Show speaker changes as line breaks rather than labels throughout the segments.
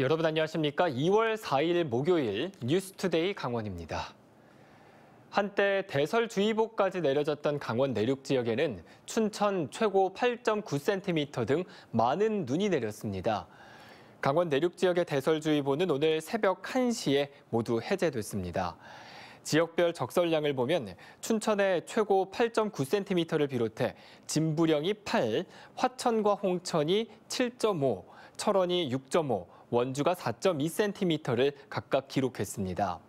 여러분 안녕하십니까? 2월 4일 목요일 뉴스투데이 강원입니다. 한때 대설주의보까지 내려졌던 강원 내륙 지역에는 춘천 최고 8.9cm 등 많은 눈이 내렸습니다. 강원 내륙 지역의 대설주의보는 오늘 새벽 1시에 모두 해제됐습니다. 지역별 적설량을 보면 춘천의 최고 8.9cm를 비롯해 진부령이 8, 화천과 홍천이 7.5, 철원이 6.5, 원주가 4.2cm를 각각 기록했습니다.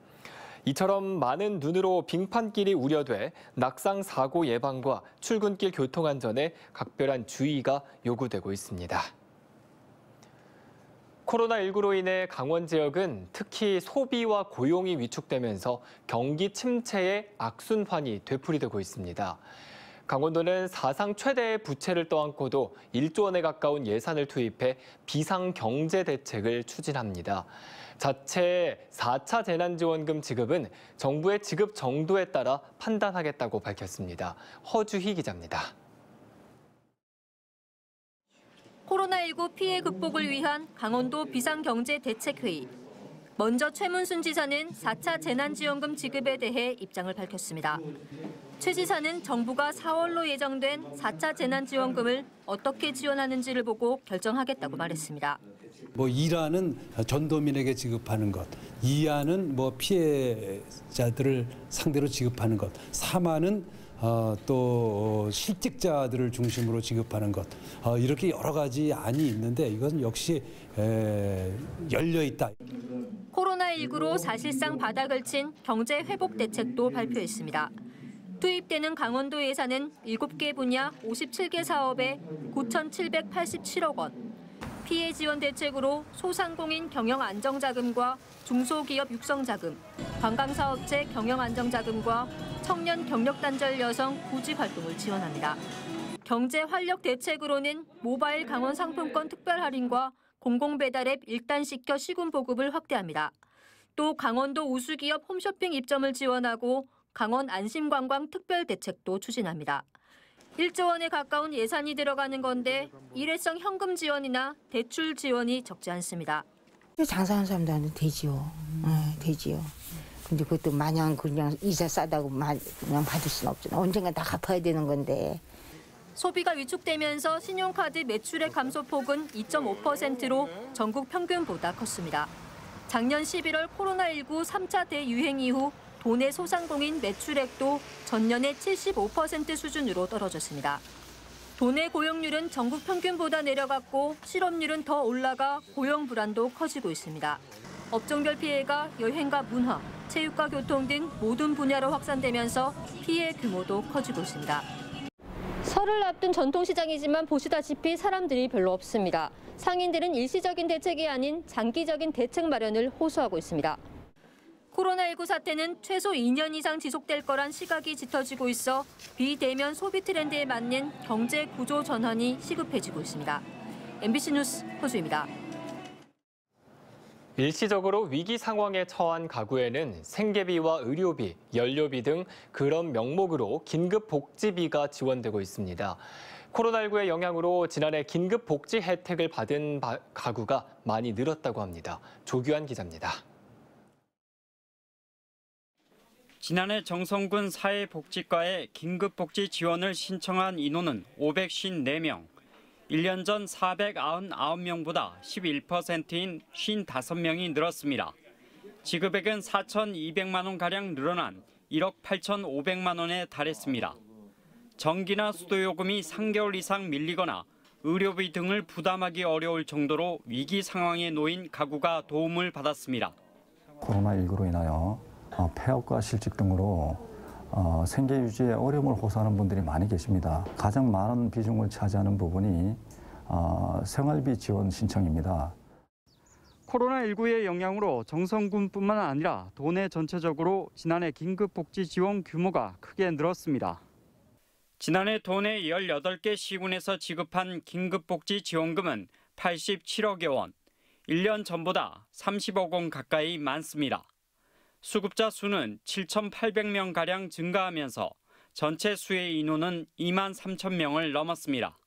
이처럼 많은 눈으로 빙판길이 우려돼 낙상 사고 예방과 출근길 교통 안전에 각별한 주의가 요구되고 있습니다. 코로나19로 인해 강원 지역은 특히 소비와 고용이 위축되면서 경기 침체의 악순환이 되풀이되고 있습니다. 강원도는 사상 최대의 부채를 떠안고도 1조 원에 가까운 예산을 투입해 비상경제 대책을 추진합니다. 자체 4차 재난지원금 지급은 정부의 지급 정도에 따라 판단하겠다고 밝혔습니다. 허주희 기자입니다.
코로나19 피해 극복을 위한 강원도 비상경제대책회의. 먼저 최문순 지사는 4차 재난지원금 지급에 대해 입장을 밝혔습니다. 최 지사는 정부가 4월로 예정된 4차 재난지원금을 어떻게 지원하는지를 보고 결정하겠다고 말했습니다.
1화는 전도민에게 지급하는 것, 2화는 피해자들을 상대로 지급하는 것, 3화는 또 실직자들을 중심으로 지급하는 것, 이렇게 여러 가지 안이 있는데 이건 역시 열려 있다.
코로나19로 사실상 바닥을 친 경제 회복 대책도 발표했습니다. 투입되는 강원도 예산은 7개 분야 57개 사업에 9,787억 원. 피해 지원 대책으로 소상공인 경영 안정자금과 중소기업 육성자금, 관광사업체 경영 안정자금과 청년 경력단절 여성 구직 활동을 지원합니다. 경제 활력 대책으로는 모바일 강원 상품권 특별 할인과 공공배달 앱 일단 시켜 시군 보급을 확대합니다. 또 강원도 우수기업 홈쇼핑 입점을 지원하고 강원 안심관광 특별 대책도 추진합니다. 1조 원에 가까운 예산이 들어가는 건데 일회성 현금 지원이나 대출 지원이 적지 않습니다.
장사하는 사람들한테 되지요. 되지요. 근데 그것도 마냥 그냥 이자 싸다고 그냥 받을 수는 없잖아. 언젠가 다 갚아야 되는 건데.
소비가 위축되면서 신용카드 매출액 감소폭은 2.5%로 전국 평균보다 컸습니다. 작년 11월 코로나19 3차 대유행 이후 도내 소상공인 매출액도 전년의 75% 수준으로 떨어졌습니다. 도내 고용률은 전국 평균보다 내려갔고 실업률은 더 올라가 고용 불안도 커지고 있습니다. 업종별 피해가 여행과 문화, 체육과 교통 등 모든 분야로 확산되면서 피해 규모도 커지고 있습니다. 설을 앞둔 전통시장이지만 보시다시피 사람들이 별로 없습니다. 상인들은 일시적인 대책이 아닌 장기적인 대책 마련을 호소하고 있습니다. 코로나19 사태는 최소 2년 이상 지속될 거란 시각이 짙어지고 있어 비대면 소비 트렌드에 맞는 경제 구조 전환이 시급해지고 있습니다. MBC 뉴스 허주입니다.
일시적으로 위기 상황에 처한 가구에는 생계비와 의료비, 연료비 등 그런 명목으로 긴급 복지비가 지원되고 있습니다. 코로나19의 영향으로 지난해 긴급 복지 혜택을 받은 가구가 많이 늘었다고 합니다. 조규환 기자입니다.
지난해 정성군 사회복지과에 긴급복지 지원을 신청한 인원은 554명. 1년 전 499명보다 11%인 55명이 늘었습니다. 지급액은 4,200만 원가량 늘어난 1억 8,500만 원에 달했습니다. 전기나 수도요금이 3개월 이상 밀리거나 의료비 등을 부담하기 어려울 정도로 위기 상황에 놓인 가구가 도움을 받았습니다.
코로나19로 인하여 폐업과 실직 등으로 생계 유지에 어려움을 호소하는 분들이 많이 계십니다. 가장 많은 비중을 차지하는 부분이 생활비 지원 신청입니다.
코로나19의 영향으로 정성군뿐만 아니라 도내 전체적으로 지난해 긴급복지 지원 규모가 크게 늘었습니다. 지난해 도내 18개 시군에서 지급한 긴급복지 지원금은 87억여 원, 1년 전보다 30억 원 가까이 많습니다. 수급자 수는 7,800명가량 증가하면서 전체 수혜 인원은 2만 3천 명을 넘었습니다.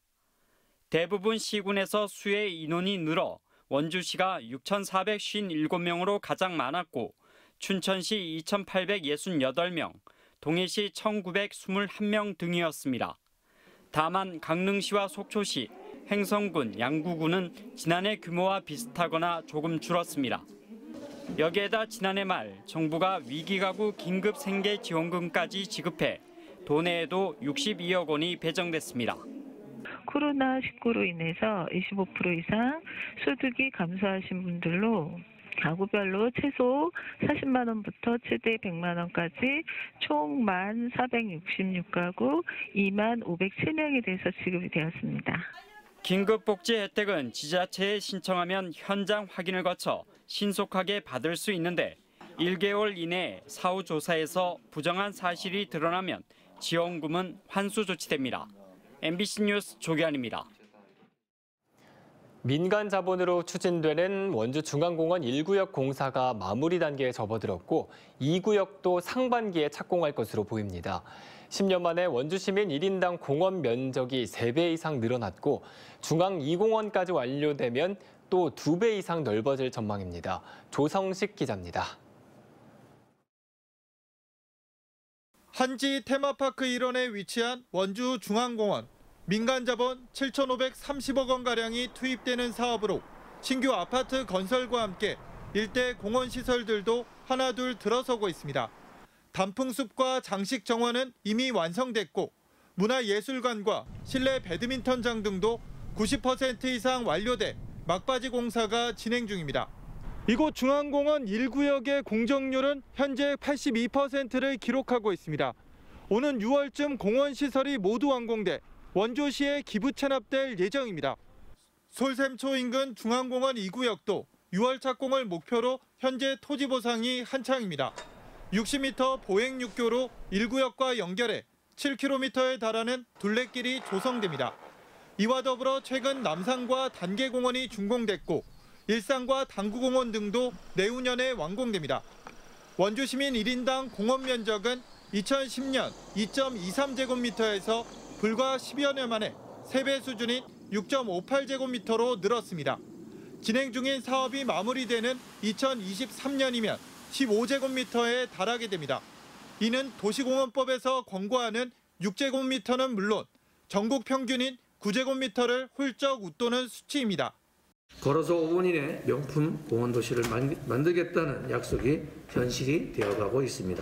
대부분 시군에서 수혜 인원이 늘어 원주시가 6,457명으로 가장 많았고 춘천시 2,868명, 동해시 1,921명 등이었습니다. 다만 강릉시와 속초시, 횡성군, 양구군은 지난해 규모와 비슷하거나 조금 줄었습니다. 여기에다 지난해 말 정부가 위기가구 긴급 생계 지원금까지 지급해 도내에도 62억 원이 배정됐습니다.
코로나19로 인해서 25% 이상 소득이 감소하신 분들로 가구별로 최소 40만 원부터 최대 100만 원까지 총 1,466가구 25,503명에 대해서 지급이 되었습니다.
긴급복지 혜택은 지자체에 신청하면 현장 확인을 거쳐 신속하게 받을 수 있는데 1개월 이내에 사후 조사에서 부정한 사실이 드러나면 지원금은 환수 조치됩니다. MBC 뉴스 조기환입니다.
민간 자본으로 추진되는 원주중앙공원 1구역 공사가 마무리 단계에 접어들었고 2구역도 상반기에 착공할 것으로 보입니다. 10년 만에 원주시민 1인당 공원 면적이 3배 이상 늘어났고 중앙 2공원까지 완료되면 또 2배 이상 넓어질 전망입니다. 조성식 기자입니다.
한지 테마파크 일원에 위치한 원주중앙공원. 민간 자본 7,530억 원가량이 투입되는 사업으로 신규 아파트 건설과 함께 일대 공원 시설들도 하나둘 들어서고 있습니다. 단풍숲과 장식 정원은 이미 완성됐고 문화예술관과 실내 배드민턴장 등도 90% 이상 완료돼 막바지 공사가 진행 중입니다. 이곳 중앙공원 1구역의 공정률은 현재 82%를 기록하고 있습니다. 오는 6월쯤 공원 시설이 모두 완공돼 원주시에 기부 체납될 예정입니다. 솔샘초 인근 중앙공원 2구역도 6월 착공을 목표로 현재 토지 보상이 한창입니다. 60m 보행 육교로 1구역과 연결해 7km에 달하는 둘레길이 조성됩니다. 이와 더불어 최근 남산과 단계공원이 준공됐고 일산과 당구공원 등도 내후년에 완공됩니다. 원주시민 1인당 공원 면적은 2010년 2.23제곱미터에서 불과 10여 년 만에 3배 수준인 6.58제곱미터로 늘었습니다. 진행 중인 사업이 마무리되는 2023년이면 15제곱미터에 달하게 됩니다. 이는 도시공원법에서 권고하는 6제곱미터는 물론 전국 평균인 9제곱미터를 훌쩍 웃도는 수치입니다.
걸어서 5분 이내 명품 공원 도시를 만들겠다는 약속이 현실이 되어가고 있습니다.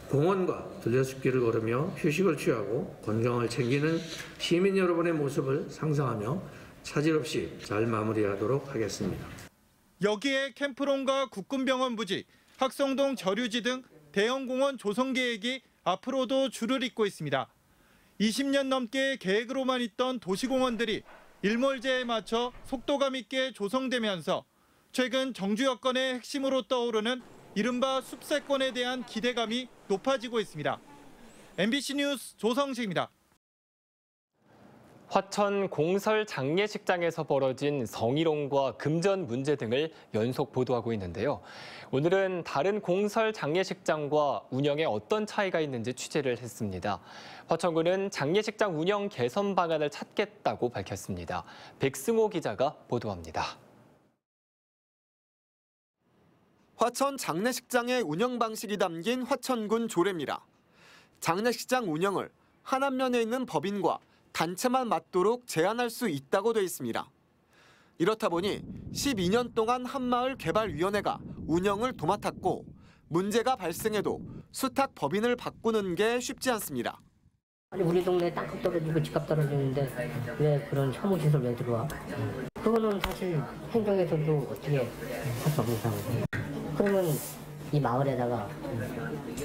공원과 들려숲길을 걸으며 휴식을 취하고 건강을 챙기는 시민 여러분의 모습을 상상하며 차질 없이 잘 마무리하도록 하겠습니다.
여기에 캠프론과 국군병원 부지, 학성동 저류지 등 대형 공원 조성 계획이 앞으로도 줄을 잇고 있습니다. 20년 넘게 계획으로만 있던 도시공원들이 일몰제에 맞춰 속도감 있게 조성되면서 최근 정주 여건의 핵심으로 떠오르는 이른바 숲세권에 대한 기대감이 높아지고 있습니다. MBC 뉴스 조성식입니다.
화천 공설 장례식장에서 벌어진 성희롱과 금전 문제 등을 연속 보도하고 있는데요. 오늘은 다른 공설 장례식장과 운영에 어떤 차이가 있는지 취재를 했습니다. 화천군은 장례식장 운영 개선 방안을 찾겠다고 밝혔습니다. 백승호 기자가 보도합니다.
화천 장례식장의 운영 방식이 담긴 화천군 조례입니다. 장례식장 운영을 한 안면에 있는 법인과 단체만 맡도록 제한할 수 있다고 돼 있습니다. 이렇다 보니 12년 동안 한마을개발위원회가 운영을 도맡았고 문제가 발생해도 수탁 법인을 바꾸는 게 쉽지 않습니다.
아니 우리 동네에 땅값 떨어지고 집값 떨어지는데 왜 그런 혐오시설 왜 들어와? 그거는 사실 행정에서도 어떻게 할 수 없는 상황이에요. 그러면 이 마을에다가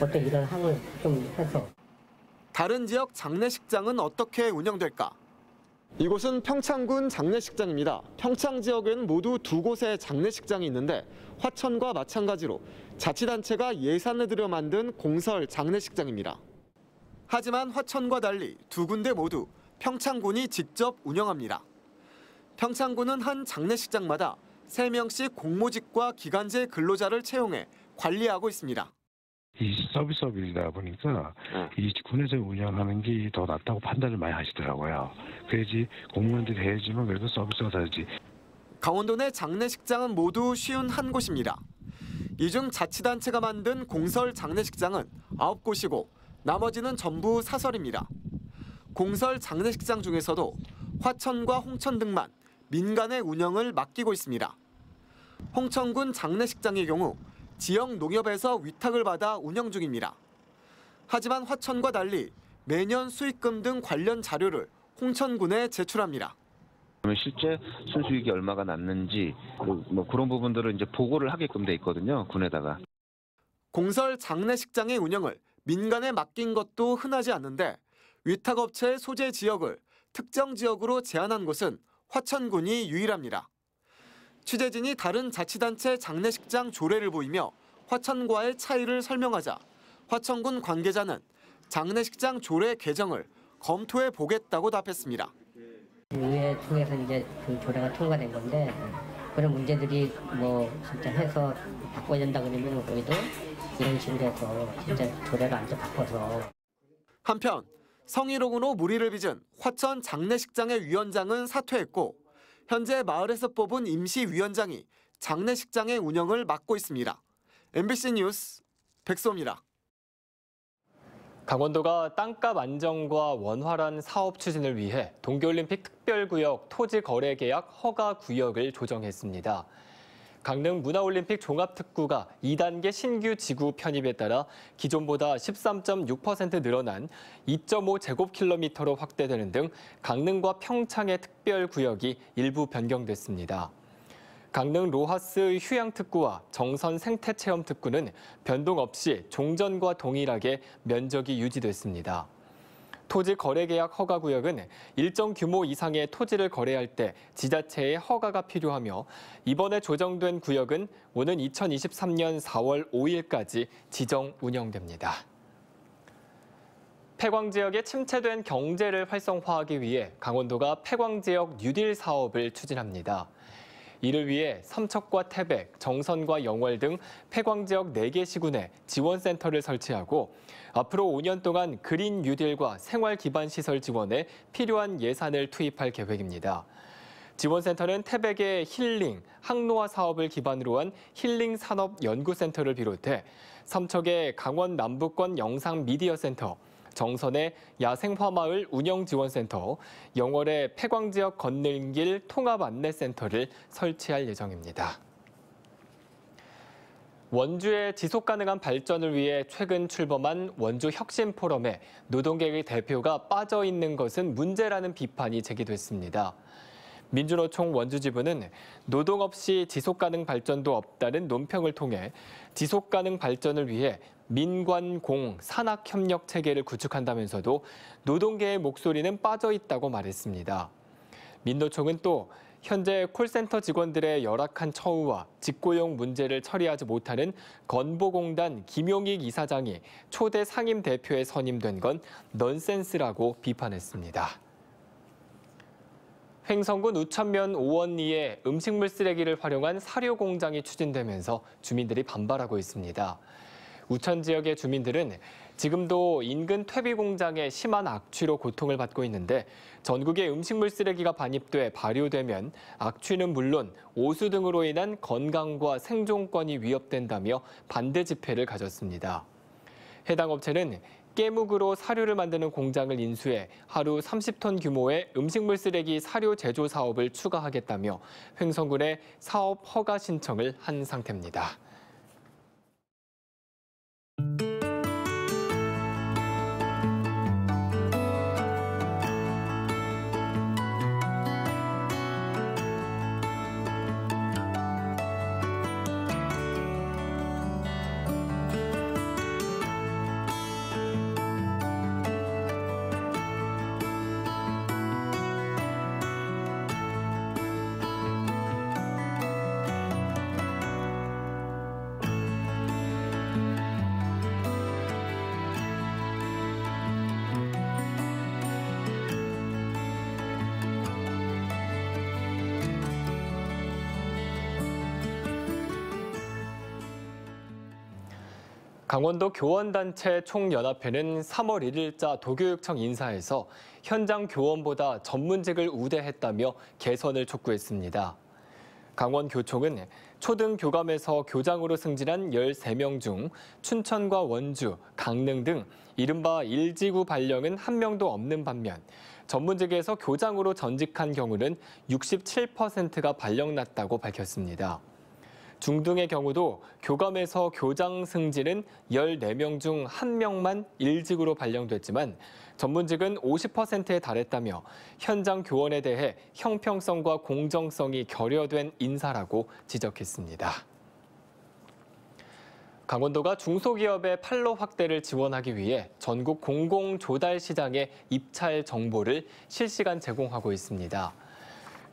어떤 이런 항을 좀 해서
다른 지역 장례식장은 어떻게 운영될까? 이곳은 평창군 장례식장입니다. 평창 지역에는 모두 2곳의 장례식장이 있는데 화천과 마찬가지로 자치단체가 예산을 들여 만든 공설 장례식장입니다. 하지만 화천과 달리 두 군데 모두 평창군이 직접 운영합니다. 평창군은 한 장례식장마다 3명씩 공모직과 기간제 근로자를 채용해 관리하고 있습니다.
이 서비스업이다 보니까 이 군에서 운영하는 게 더 낫다고 판단을 많이 하시더라고요. 그래야지 공무원들이 해주면 그래도 서비스가 다르지.
강원도 내 장례식장은 모두 51곳입니다. 이 중 자치단체가 만든 공설 장례식장은 9곳이고 나머지는 전부 사설입니다. 공설 장례식장 중에서도 화천과 홍천 등만 민간의 운영을 맡기고 있습니다. 홍천군 장례식장의 경우 지역 농협에서 위탁을 받아 운영 중입니다. 하지만 화천과 달리 매년 수익금 등 관련 자료를 홍천군에 제출합니다.
실제 순수익이 얼마가 났는지 그런 부분들을 이제 보고를 하게끔 돼 있거든요, 군에다가.
공설 장례식장의 운영을 민간에 맡긴 것도 흔하지 않는데 위탁업체의 소재 지역을 특정 지역으로 제한한 곳은 화천군이 유일합니다. 취재진이 다른 자치단체 장례식장 조례를 보이며 화천과의 차이를 설명하자 화천군 관계자는 장례식장 조례 개정을 검토해 보겠다고 답했습니다.
의회 통해서 이제 그 조례가 통과된 건데 그런 문제들이 진짜 해서 바꿔야 된다 그러면 우리도 이런 식으로 해서 진짜 조례를 완전 바꿔서.
한편 성희롱으로 물의를 빚은 화천 장례식장의 위원장은 사퇴했고 현재 마을에서 뽑은 임시위원장이 장례식장의 운영을 맡고 있습니다. MBC 뉴스 백소입니다.
강원도가 땅값 안정과 원활한 사업 추진을 위해 동계올림픽 특별구역 토지거래계약 허가구역을 조정했습니다. 강릉 문화올림픽 종합특구가 2단계 신규 지구 편입에 따라 기존보다 13.6% 늘어난 2.5제곱킬로미터로 확대되는 등 강릉과 평창의 특별구역이 일부 변경됐습니다. 강릉 로하스 휴양특구와 정선 생태체험특구는 변동 없이 종전과 동일하게 면적이 유지됐습니다. 토지 거래 계약 허가 구역은 일정 규모 이상의 토지를 거래할 때 지자체의 허가가 필요하며 이번에 조정된 구역은 오는 2023년 4월 5일까지 지정 운영됩니다. 폐광 지역의 침체된 경제를 활성화하기 위해 강원도가 폐광 지역 뉴딜 사업을 추진합니다. 이를 위해 삼척과 태백, 정선과 영월 등 폐광 지역 4개 시군에 지원센터를 설치하고 앞으로 5년 동안 그린 뉴딜과 생활 기반 시설 지원에 필요한 예산을 투입할 계획입니다. 지원센터는 태백의 힐링, 항노화 사업을 기반으로 한 힐링 산업 연구센터를 비롯해 삼척의 강원 남부권 영상 미디어 센터, 정선의 야생화마을 운영지원센터, 영월의 폐광지역 건너길 통합안내센터를 설치할 예정입니다. 원주의 지속가능한 발전을 위해 최근 출범한 원주 혁신포럼에 노동계의 대표가 빠져 있는 것은 문제라는 비판이 제기됐습니다. 민주노총 원주지부는 노동 없이 지속가능 발전도 없다는 논평을 통해 지속가능 발전을 위해 민관공 산학협력 체계를 구축한다면서도 노동계의 목소리는 빠져 있다고 말했습니다. 민노총은 또 현재 콜센터 직원들의 열악한 처우와 직고용 문제를 처리하지 못하는 건보공단 김용익 이사장이 초대 상임 대표에 선임된 건 넌센스라고 비판했습니다. 횡성군 우천면 오원리에 음식물 쓰레기를 활용한 사료 공장이 추진되면서 주민들이 반발하고 있습니다. 우천 지역의 주민들은 지금도 인근 퇴비 공장의 심한 악취로 고통을 받고 있는데 전국에 음식물 쓰레기가 반입돼 발효되면 악취는 물론 오수 등으로 인한 건강과 생존권이 위협된다며 반대 집회를 가졌습니다. 해당 업체는 깨묵으로 사료를 만드는 공장을 인수해 하루 30톤 규모의 음식물 쓰레기 사료 제조 사업을 추가하겠다며 횡성군에 사업 허가 신청을 한 상태입니다. 강원도 교원단체 총연합회는 3월 1일자 도교육청 인사에서 현장 교원보다 전문직을 우대했다며 개선을 촉구했습니다. 강원교총은 초등교감에서 교장으로 승진한 13명 중 춘천과 원주, 강릉 등 이른바 1지구 발령은 한 명도 없는 반면 전문직에서 교장으로 전직한 경우는 67%가 발령났다고 밝혔습니다. 중등의 경우도 교감에서 교장 승진은 14명 중 1명만 1직으로 발령됐지만 전문직은 50%에 달했다며 현장 교원에 대해 형평성과 공정성이 결여된 인사라고 지적했습니다. 강원도가 중소기업의 판로 확대를 지원하기 위해 전국 공공조달시장의 입찰 정보를 실시간 제공하고 있습니다.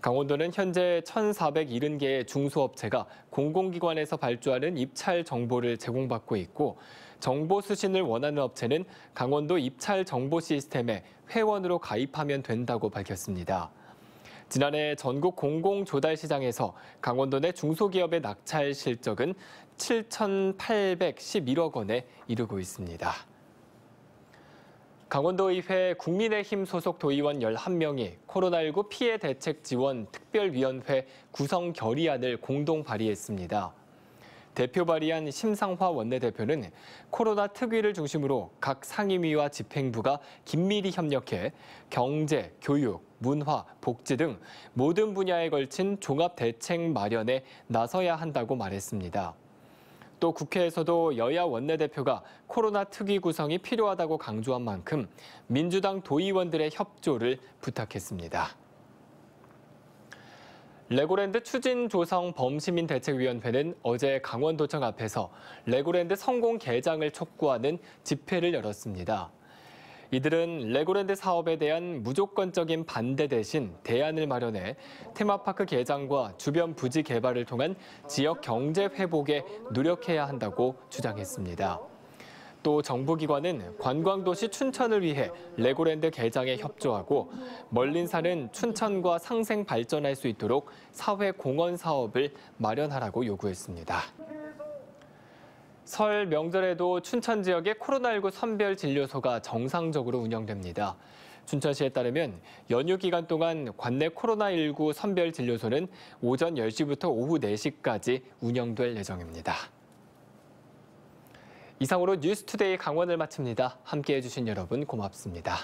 강원도는 현재 1,470개의 중소업체가 공공기관에서 발주하는 입찰 정보를 제공받고 있고 정보 수신을 원하는 업체는 강원도 입찰 정보 시스템에 회원으로 가입하면 된다고 밝혔습니다. 지난해 전국 공공조달시장에서 강원도 내 중소기업의 낙찰 실적은 7,811억 원에 이르고 있습니다. 강원도의회 국민의힘 소속 도의원 11명이 코로나19 피해 대책 지원 특별위원회 구성 결의안을 공동 발의했습니다. 대표 발의한 심상화 원내대표는 코로나 특위를 중심으로 각 상임위와 집행부가 긴밀히 협력해 경제, 교육, 문화, 복지 등 모든 분야에 걸친 종합 대책 마련에 나서야 한다고 말했습니다. 또 국회에서도 여야 원내대표가 코로나 특위 구성이 필요하다고 강조한 만큼 민주당 도의원들의 협조를 부탁했습니다. 레고랜드 추진조성 범시민대책위원회는 어제 강원도청 앞에서 레고랜드 성공 개장을 촉구하는 집회를 열었습니다. 이들은 레고랜드 사업에 대한 무조건적인 반대 대신 대안을 마련해 테마파크 개장과 주변 부지 개발을 통한 지역 경제 회복에 노력해야 한다고 주장했습니다. 또 정부기관은 관광도시 춘천을 위해 레고랜드 개장에 협조하고 멀린산은 춘천과 상생 발전할 수 있도록 사회공헌 사업을 마련하라고 요구했습니다. 설 명절에도 춘천 지역의 코로나19 선별진료소가 정상적으로 운영됩니다. 춘천시에 따르면 연휴 기간 동안 관내 코로나19 선별진료소는 오전 10시부터 오후 4시까지 운영될 예정입니다. 이상으로 뉴스투데이 강원을 마칩니다. 함께해 주신 여러분 고맙습니다.